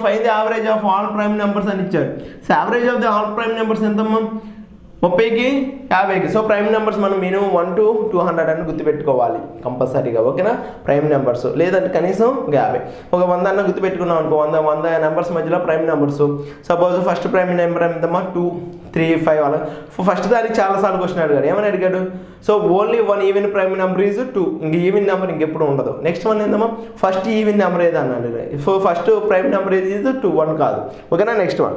Find the average of all prime numbers అని ఇచ్చాడు. So average of the all prime numbers ఎంతమ్మా? 30కి 50కి. So prime numbers మనం minimum 1 to 200 అని గుర్తుపెట్టుకోవాలి కంపల్సరీగా, ఓకేనా? ప్రైమ్ నెంబర్స్ లేదంటే కనీసం 50. ఒక 100 అన్న గుర్తుపెట్టుకున్నాం అనుకో, 100 నెంబర్స్ మధ్యలో prime numbers. Suppose first prime number ఎంతమ్మా? 2, 3, 5 అలా. ఫస్ట్ దానికి చాలాసార్లు క్వశ్చన్ అడిగాడు. ఏమని అడిగాడు? So only 1 even prime number is 2. ఇంక ఈవెన్ నెంబర్ ఇంకెప్పుడు ఉండదు. నెక్స్ట్ వన్ ఏందమ్మా? ఫస్ట్ ఈవెన్ నెంబర్ ఏది అన్నాడు. సో ఫస్ట్ ప్రైమ్ నెంబర్ ఏది ఈజ్ 2, 1 కాదు, ఓకేనా? నెక్స్ట్ వన్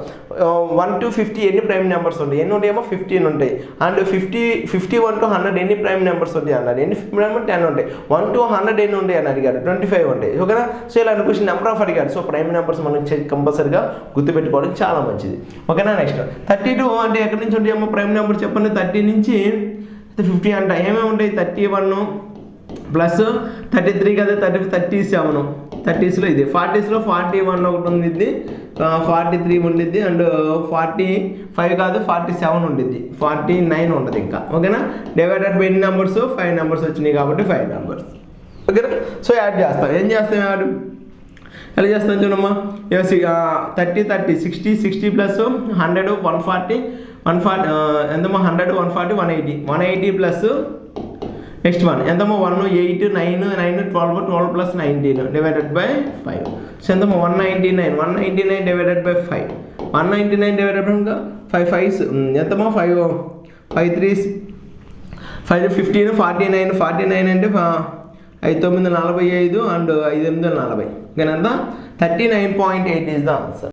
1 to 50 ఎన్ని ప్రైమ్ నెంబర్స్ ఉంటాయి? ఎన్ని ఉంటాయేమో? 15 ఉంటాయి. అండ్ 51 to 100 ఎన్ని ప్రైమ్ నెంబర్స్ ఉంటాయి అన్నాడు. ఎన్ని నెంబర్? 10 ఉంటాయి. 1 to 100 ఎన్ని ఉంటాయి అని అడిగాడు. 25 ఉంటాయి, ఓకేనా? సో ఇలా క్వశ్చన్ నెంబర్ ఆఫ్ అడిగాడు. సో ప్రైమ్ నెంబర్స్ మనం కంపల్సరీగా గుర్తుపెట్టుకోవడం చాలా మంచిది, ఓకేనా? నెక్స్ట్ 32 అంటే ఎక్కడి నుంచి ఉంటాయేమో ప్రైమ్ నెంబర్ చెప్పండి. 30 నుంచి 50 అంట. ఏమేమి ఉంటాయి? 31 ప్లస్ 33 కదా, 37 30స్లో ఇది, 40స్లో 41 ఒకటి ఉంది, 43 ఉండిద్ది, అండ్ 45 కాదు 47 ఉండిద్ది, 49 ఉంటుంది ఇంకా, ఓకేనా? డివైడెడ్ బై ఎన్ని నెంబర్స్? 5 నెంబర్స్ వచ్చినాయి కాబట్టి 5 నెంబర్స్, ఓకేనా? సో యాడ్ చేస్తాం. ఏం చేస్తాం యాడ్? ఎలా చేస్తాం చూడమ్మా. 30 60 ప్లస్ 100 140 ఎంతమ్మా? 100 140 180 ప్లస్ నెక్స్ట్ వన్ ఎంతమ్మా? 1 8 9 12 ప్లస్ 19 డివైడెడ్ బై 5. సో ఎంతమ్మా? 199 డివైడెడ్ బై 5. 199 డివైడెడ్ బై 5 5 ఎంతమ్మా? 5 3 5 15 49 అంటే 5 9 45 అండ్ 5 8 40, ఇంకా ఎంత? 39.8 ఈజ్ ద ఆన్సర్.